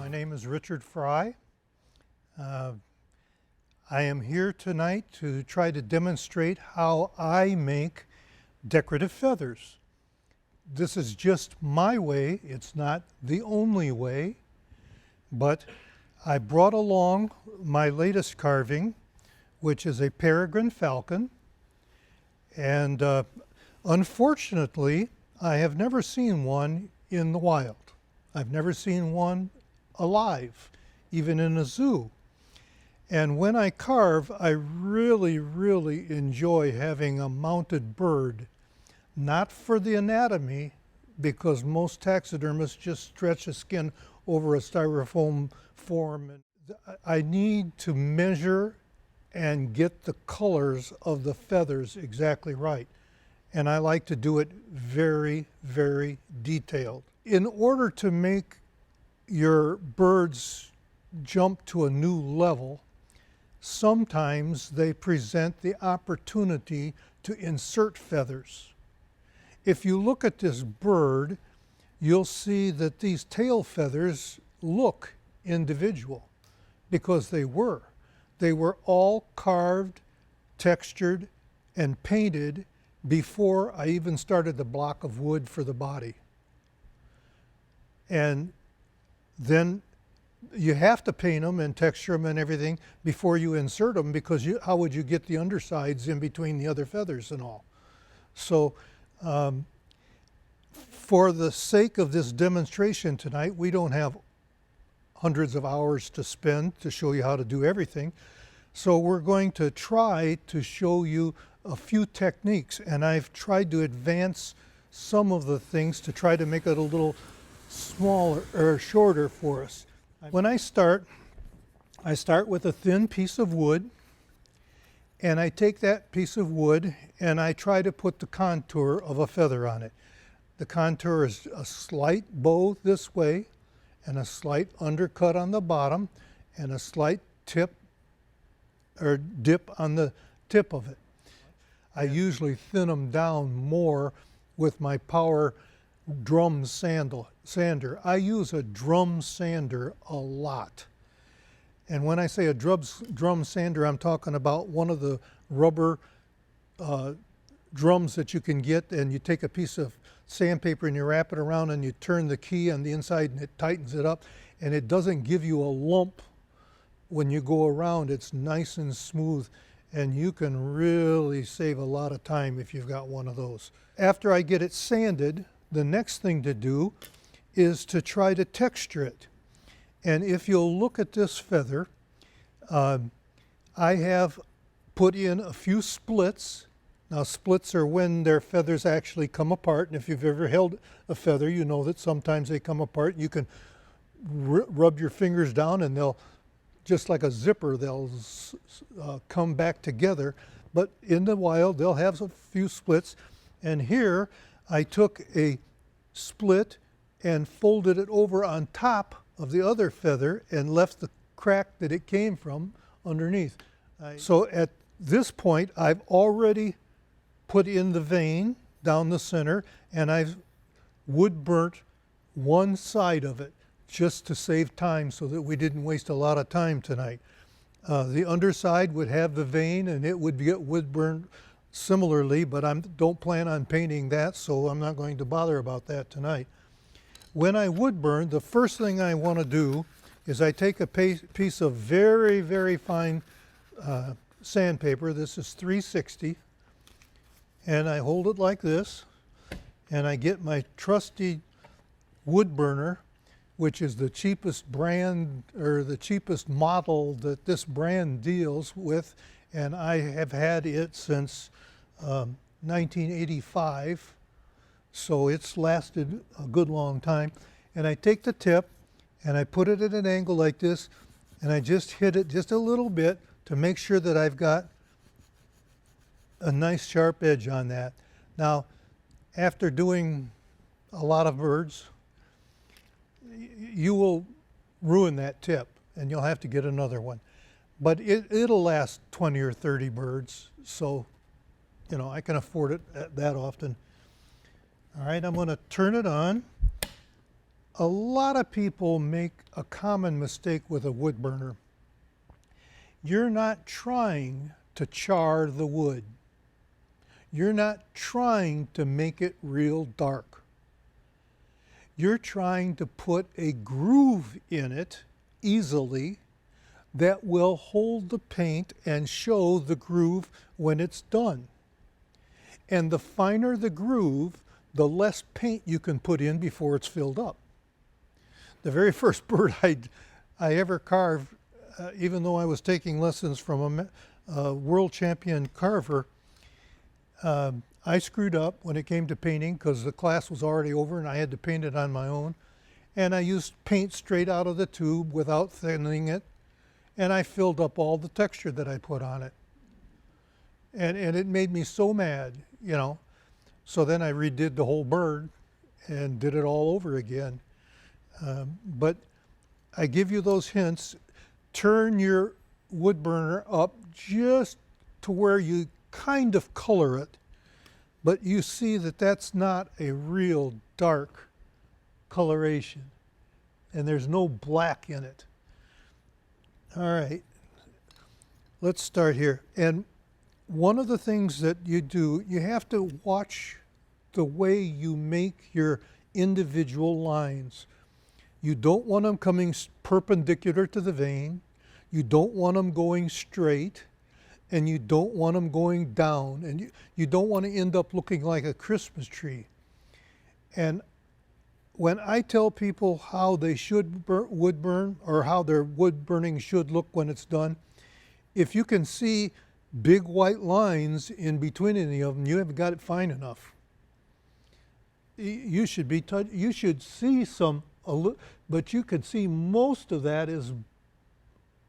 My name is Richard Frye. I am here tonight to try to demonstrate how I make decorative feathers. This is just my way. It's not the only way, but I brought along my latest carving, which is a peregrine falcon, and unfortunately, I have never seen one in the wild. I've never seen one alive, even in a zoo. And when I carve, I really enjoy having a mounted bird, not for the anatomy, because most taxidermists just stretch the skin over a styrofoam form. I need to measure and get the colors of the feathers exactly right. And I like to do it very detailed. In order to make your birds jump to a new level, sometimes they present the opportunity to insert feathers. If you look at this bird, you'll see that these tail feathers look individual because they were. They were all carved, textured, and painted before I even started the block of wood for the body. And then you have to paint them and texture them and everything before you insert them, because how would you get the undersides in between the other feathers and all? So for the sake of this demonstration tonight, we don't have hundreds of hours to spend to show you how to do everything. So we're going to try to show you a few techniques, and I've tried to advance some of the things to try to make it a little smaller or shorter for us. When I start with a thin piece of wood, and I take that piece of wood and I try to put the contour of a feather on it. The contour is a slight bow this way, and a slight undercut on the bottom, and a slight tip or dip on the tip of it. I usually thin them down more with my power drum sander. I use a drum sander a lot. And when I say a drum sander, I'm talking about one of the rubber drums that you can get, and you take a piece of sandpaper and you wrap it around and you turn the key on the inside and it tightens it up, and it doesn't give you a lump when you go around. It's nice and smooth, and you can really save a lot of time if you've got one of those. After I get it sanded, the next thing to do is to try to texture it. And if you'll look at this feather, I have put in a few splits. Now, splits are when their feathers actually come apart, and if you've ever held a feather, you know that sometimes they come apart. You can rub your fingers down and they'll, just like a zipper, they'll come back together. But in the wild, they'll have a few splits. And here, I took a split and folded it over on top of the other feather and left the crack that it came from underneath. So at this point, I've already put in the vein down the center, and I've wood burnt one side of it just to save time so that we didn't waste a lot of time tonight. The underside would have the vein and it would get wood burned similarly, but I don't plan on painting that, so I'm not going to bother about that tonight. When I wood burn, the first thing I want to do is I take a piece of very fine sandpaper. This is 360, and I hold it like this, and I get my trusty wood burner, which is the cheapest brand or the cheapest model that this brand deals with, and I have had it since 1985, so it's lasted a good long time. And I take the tip and I put it at an angle like this, and I just hit it just a little bit to make sure that I've got a nice sharp edge on that. Now, after doing a lot of birds, you will ruin that tip and you'll have to get another one. But it'll last 20 or 30 birds, so you know, I can afford it that often. All right, I'm going to turn it on. A lot of people make a common mistake with a wood burner. You're not trying to char the wood. You're not trying to make it real dark. You're trying to put a groove in it easily that will hold the paint and show the groove when it's done. And the finer the groove, the less paint you can put in before it's filled up. The very first bird I ever carved, even though I was taking lessons from a world champion carver, I screwed up when it came to painting because the class was already over and I had to paint it on my own. And I used paint straight out of the tube without thinning it. And I filled up all the texture that I put on it. And it made me so mad, you know. So then I redid the whole bird and did it all over again. But I give you those hints. Turn your wood burner up just to where you kind of color it, but you see that that's not a real dark coloration, and there's no black in it. All right, let's start here. And one of the things that you do, you have to watch the way you make your individual lines. You don't want them coming perpendicular to the vein. You don't want them going straight, and you don't want them going down, and you don't want to end up looking like a Christmas tree. And when I tell people how they should wood burn, or how their wood burning should look when it's done, if you can see big white lines in between any of them, you haven't got it fine enough. You should be you should see some, but you can see most of that is,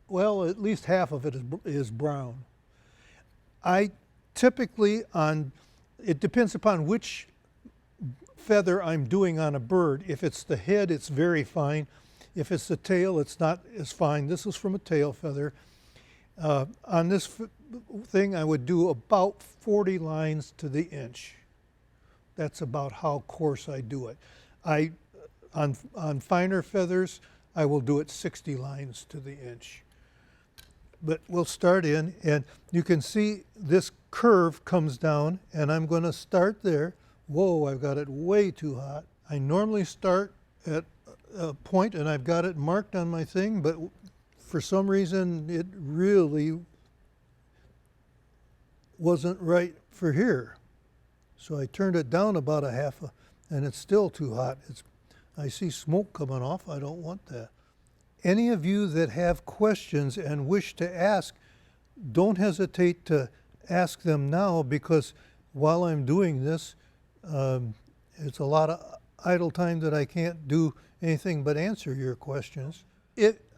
well, at least half of it is brown. I typically it depends upon which feather I'm doing on a bird. If it's the head, it's very fine. If it's the tail, it's not as fine. This is from a tail feather. On this thing, I would do about 40 lines to the inch. That's about how coarse I do it. On finer feathers, I will do it 60 lines to the inch. But we'll start in, and you can see this curve comes down, and I'm going to start there. Whoa, I've got it way too hot. I normally start at a point, and I've got it marked on my thing, but for some reason it really wasn't right for here. So I turned it down about a half, and it's still too hot. I see smoke coming off. I don't want that. Any of you that have questions and wish to ask, don't hesitate to ask them now, because while I'm doing this, it's a lot of idle time that I can't do anything but answer your questions.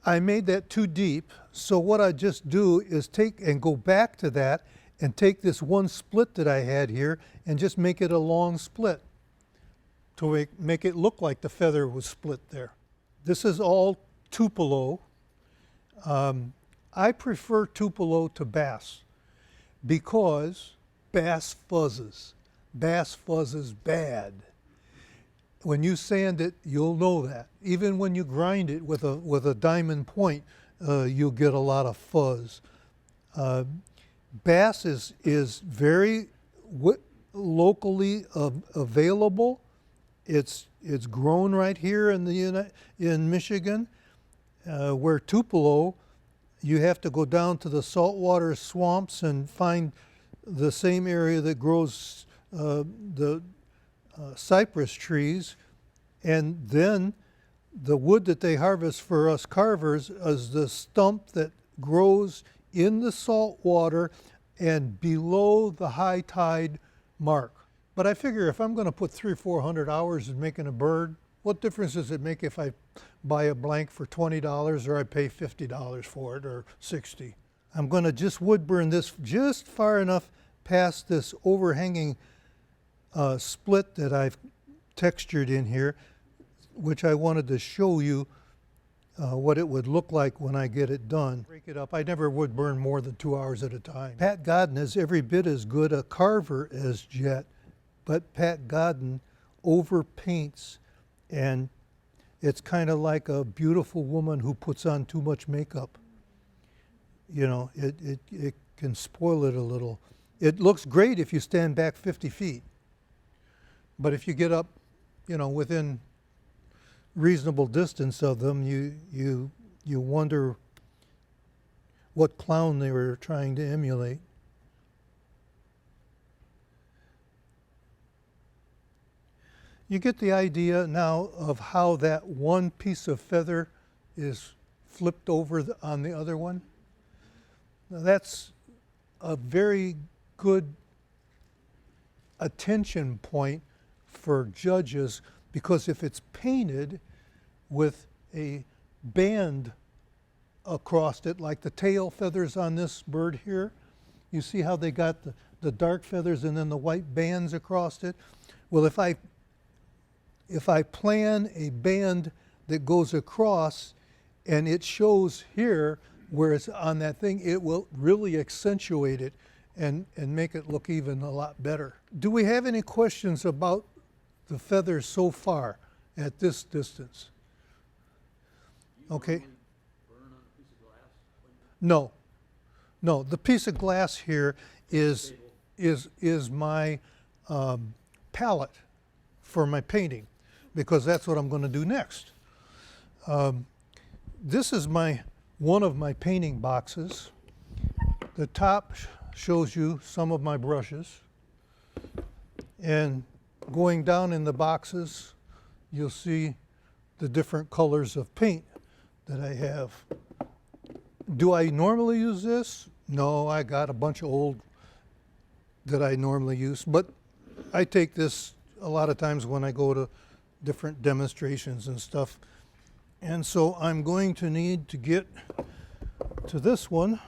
I made that too deep, so what I just do is take and go back to that and take this one split that I had here and just make it a long split to make it look like the feather was split there. This is all Tupelo. I prefer Tupelo to bass because bass fuzzes. Bass fuzzes bad. When you sand it, you'll know that. Even when you grind it with a diamond point, you'll get a lot of fuzz. Bass is very locally available. It's grown right here in Michigan. Where Tupelo, you have to go down to the saltwater swamps and find the same area that grows the cypress trees, and then the wood that they harvest for us carvers is the stump that grows in the salt water and below the high tide mark. But I figure if I'm going to put 300 or 400 hours in making a bird, what difference does it make if I buy a blank for $20 or I pay $50 for it, or $60? I'm going to just wood burn this just far enough past this overhanging split that I've textured in here, which I wanted to show you what it would look like when I get it done. Break it up. I never would burn more than 2 hours at a time. Pat Godden is every bit as good a carver as Jet, but Pat Godden overpaints and It's kind of like a beautiful woman who puts on too much makeup. You know, it can spoil it a little. It looks great if you stand back 50 feet. But if you get up, you know, within reasonable distance of them, you wonder what clown they were trying to emulate. You get the idea now of how that one piece of feather is flipped over on the other one. Now that's a very good attention point for judges, because if it's painted with a band across it, like the tail feathers on this bird here, you see how they got the dark feathers and then the white bands across it? Well, if I plan a band that goes across and it shows here where it's on that thing, it will really accentuate it and make it look even a lot better. Do we have any questions about the feathers so far at this distance? Okay. No, no. The piece of glass here is my palette for my painting, because that's what I'm going to do next. This is one of my painting boxes. The top shows you some of my brushes, and going down in the boxes, you'll see the different colors of paint that I have. Do I normally use this? No, I got a bunch of old that I normally use, but I take this a lot of times when I go to different demonstrations and stuff. And so I'm going to need to get to this one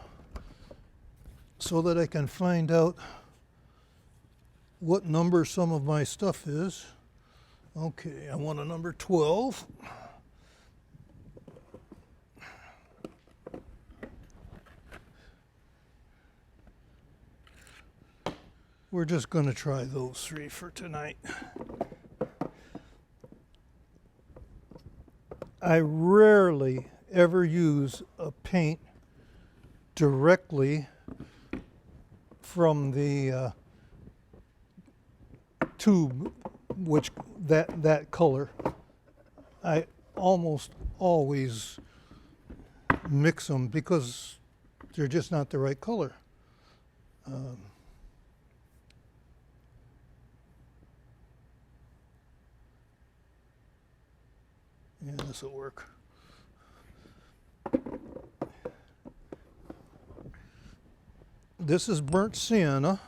so that I can find out what number some of my stuff is. Okay, I want a number 12. We're just going to try those three for tonight. I rarely ever use a paint directly from the tube, which that color. I almost always mix them because they're just not the right color. Yeah, this will work. This is burnt sienna,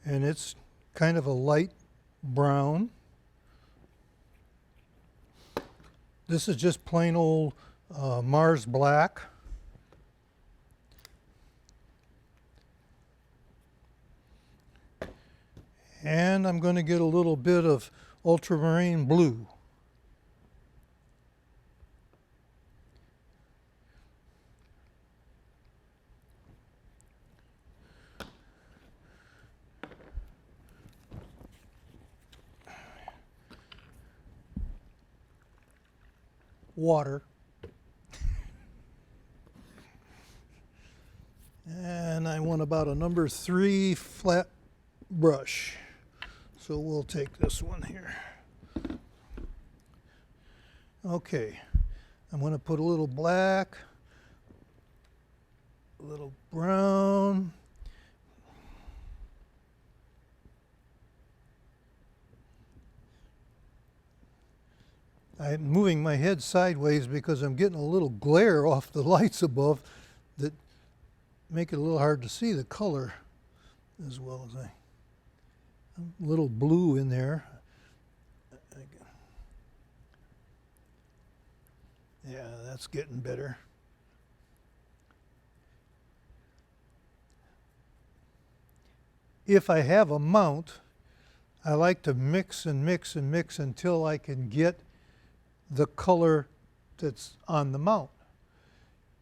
and it's kind of a light brown. This is just plain old Mars black. And I'm going to get a little bit of ultramarine blue. Water. And I want about a number 3 flat brush. So we'll take this one here. Okay, I'm going to put a little black, a little brown, I'm moving my head sideways because I'm getting a little glare off the lights above that make it a little hard to see the color as well as a little blue in there. Yeah, that's getting better. If I have a mount, I like to mix and mix and mix until I can get the color that's on the mount.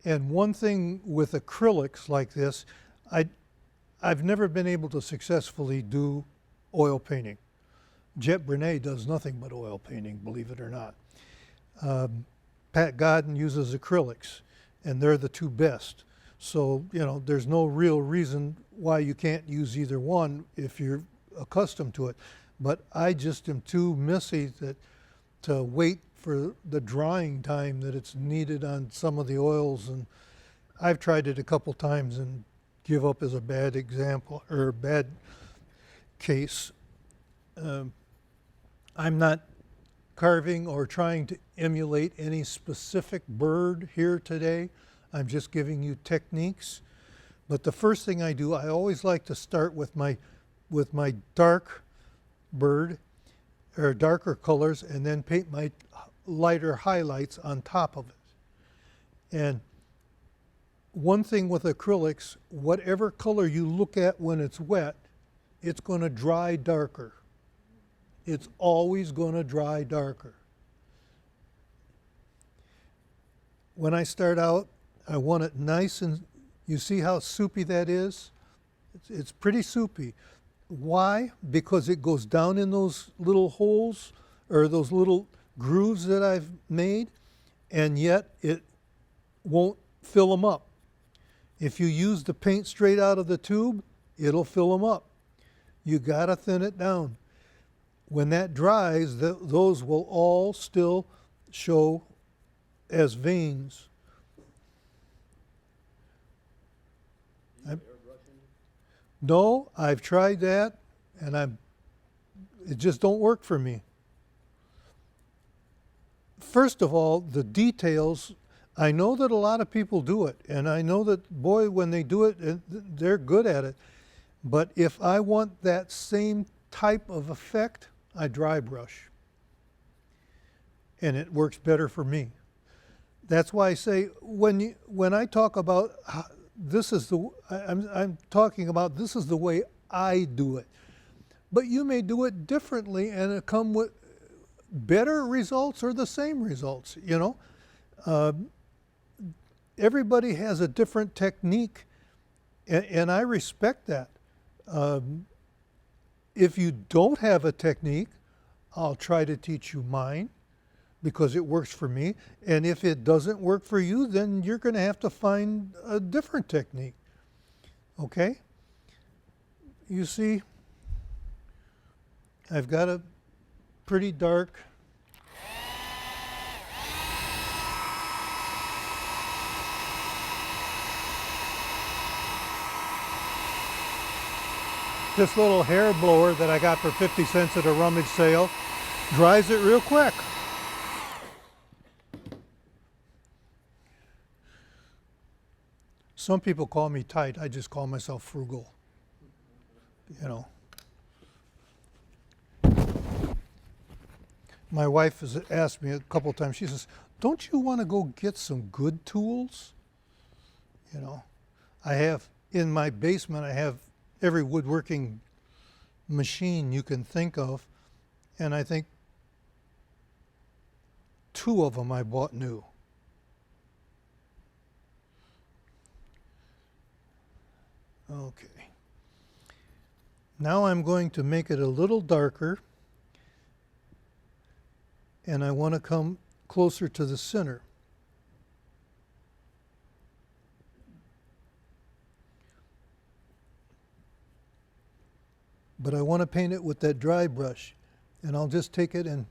And one thing with acrylics like this, I've never been able to successfully do oil painting. Jet Brunet does nothing but oil painting, believe it or not. Pat Godden uses acrylics, and they're the two best. So, there's no real reason why you can't use either one if you're accustomed to it. But I just am too messy to wait for the drying time that it's needed on some of the oils. And I've tried it a couple times and give up as a bad example or a bad case. I'm not carving or trying to emulate any specific bird here today. I'm just giving you techniques. But the first thing I do, I always like to start with my dark bird or darker colors and then paint my lighter highlights on top of it. And one thing with acrylics, whatever color you look at when it's wet, it's going to dry darker. It's always going to dry darker. When I start out, I want it nice, and you see how soupy that is? It's pretty soupy. Why? Because it goes down in those little holes or those little grooves that I've made, and yet it won't fill them up. If you use the paint straight out of the tube, it'll fill them up. You gotta thin it down. When that dries, those will all still show as veins. No, I've tried that, and it just don't work for me. First of all, the details, I know that a lot of people do it, and I know that, boy, when they do it, they're good at it. But if I want that same type of effect, I dry brush. And it works better for me. That's why I say, when I talk about I'm talking about this is the way I do it. But you may do it differently and it come with better results or the same results, Everybody has a different technique, and I respect that. If you don't have a technique, I'll try to teach you mine because it works for me. And if it doesn't work for you, then you're going to have to find a different technique. Okay? You see, I've got a pretty dark this little hair blower that I got for 50 cents at a rummage sale dries it real quick. Some people call me tight. I just call myself frugal. My wife has asked me a couple of times, she says, don't you want to go get some good tools? I have, in my basement, I have every woodworking machine you can think of, and I think 2 of them I bought new. Okay. Now I'm going to make it a little darker, and I want to come closer to the center. But I want to paint it with that dry brush, and I'll just take it and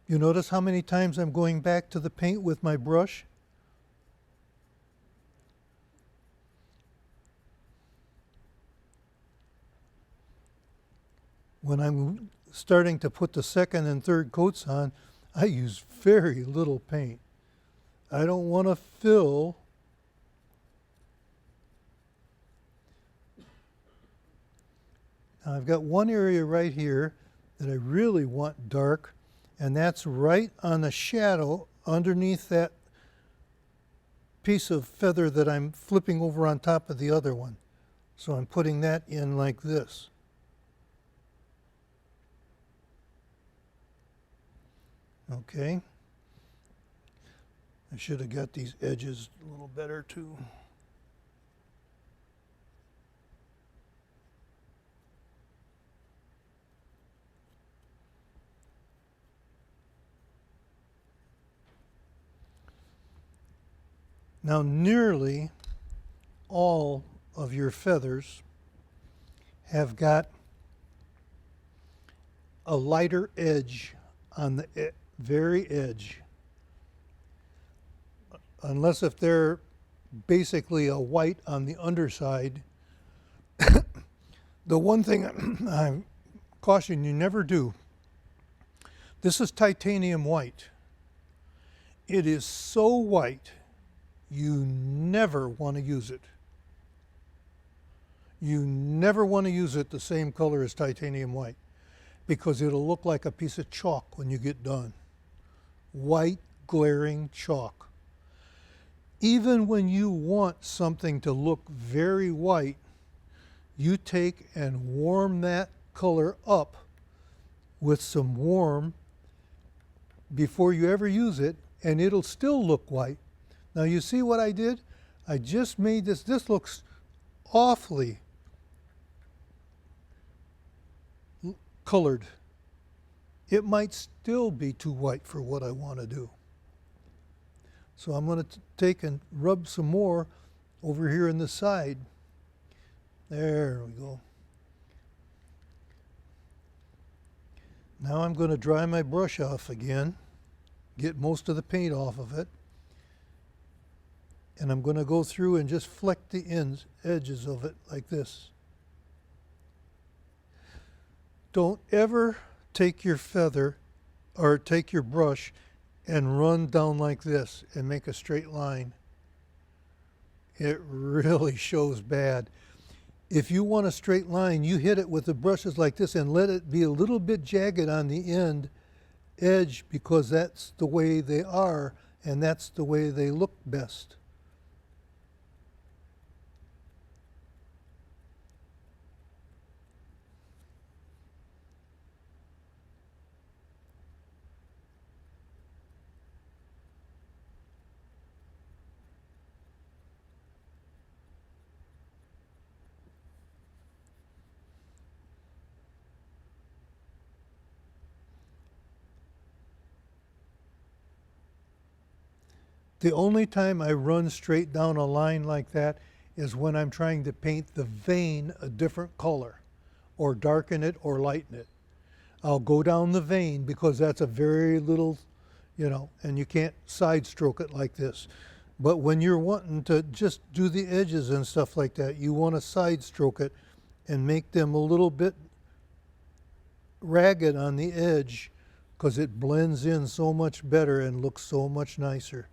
you notice how many times I'm going back to the paint with my brush? When I'm starting to put the second and third coats on, I use very little paint. I don't want to fill now I've got one area right here that I really want dark, and that's right on the shadow underneath that piece of feather that I'm flipping over on top of the other one. So I'm putting that in like this. Okay. I should have got these edges a little better too. Now nearly all of your feathers have got a lighter edge on the very edge. Unless if they're basically a white on the underside. The one thing I caution you never do, this is titanium white. It is so white, you never want to use it. You never want to use it the same color as titanium white because it'll look like a piece of chalk when you get done. White, glaring chalk. Even when you want something to look very white, you take and warm that color up with some warm before you ever use it, and it'll still look white. Now you see what I did? I just made this. This looks awfully colored. It might still be too white for what I want to do. So I'm going to take and rub some more over here in the side. There we go. Now I'm going to dry my brush off again, get most of the paint off of it, and I'm going to go through and just fleck the edges of it like this. Don't ever take your feather or take your brush and run down like this and make a straight line. It really shows bad. If you want a straight line, you hit it with the brushes like this and let it be a little bit jagged on the end edge because that's the way they are and that's the way they look best. The only time I run straight down a line like that is when I'm trying to paint the vein a different color or darken it or lighten it. I'll go down the vein because that's a very little, and you can't side stroke it like this. But when you're wanting to just do the edges and stuff like that, you want to side stroke it and make them a little bit ragged on the edge because it blends in so much better and looks so much nicer.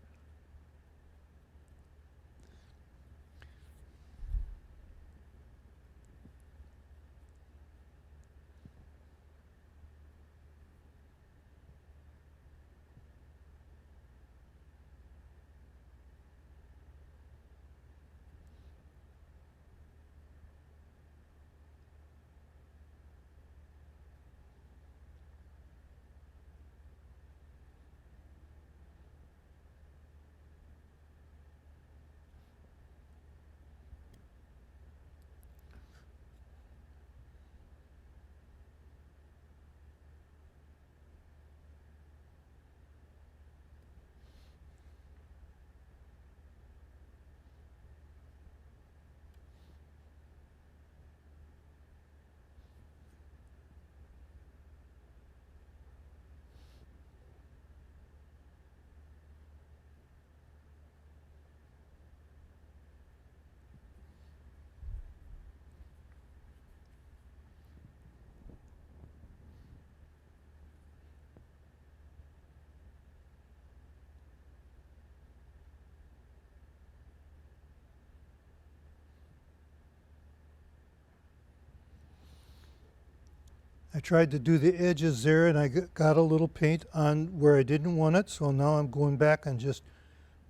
I tried to do the edges there and I got a little paint on where I didn't want it, so now I'm going back and just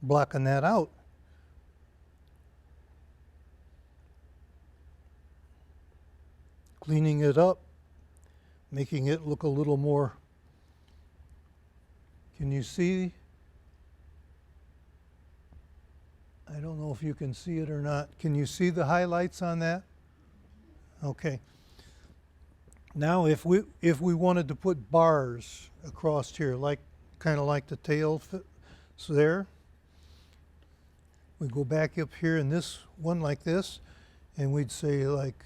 blocking that out. cleaning it up, making it look a little more. Can you see? I don't know if you can see it or not. Can you see the highlights on that? Okay. Now if we wanted to put bars across here, like kind of like the tail so there, we go back up here in this one like this, and we'd say like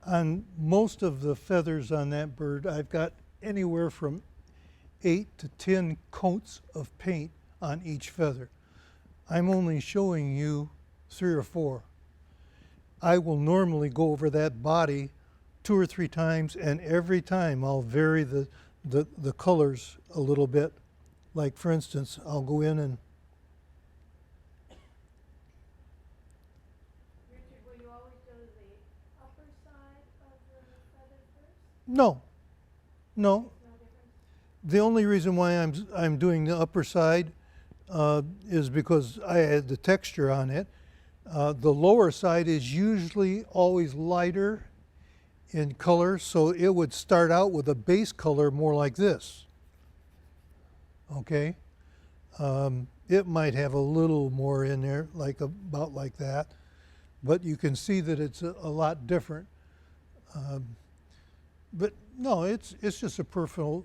on most of the feathers on that bird, I've got anywhere from 8 to 10 coats of paint on each feather. I'm only showing you 3 or 4. I will normally go over that body 2 or 3 times, and every time I'll vary the colors a little bit. Like for instance, I'll go in and Richard, will you always go to the upper side of the feather first? no, no. No difference? The only reason why I'm doing the upper side is because I had the texture on it. The lower side is usually always lighter in color, so it would start out with a base color more like this. Okay, it might have a little more in there, like about like that, but you can see that it's a lot different. But no, it's just a personal.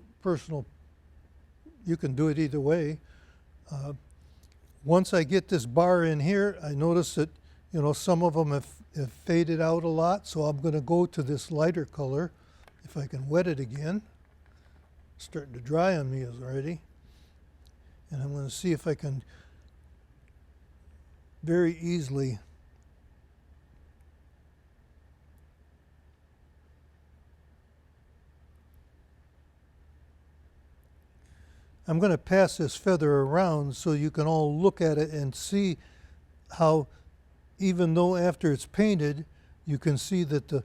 You can do it either way. Once I get this bar in here, I notice that some of them have faded out a lot, so I'm going to go to this lighter color. If I can wet it again, it's starting to dry on me already, and I'm going to see if I can very easily I'm going to pass this feather around so you can all look at it and see how, even though after it's painted, you can see that the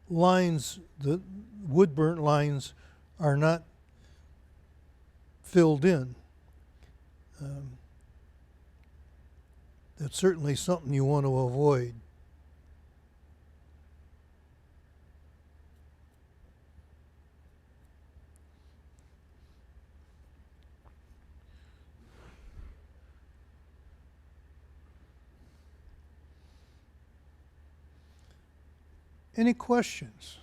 lines, the wood burnt lines, are not filled in. That's certainly something you want to avoid. Any questions?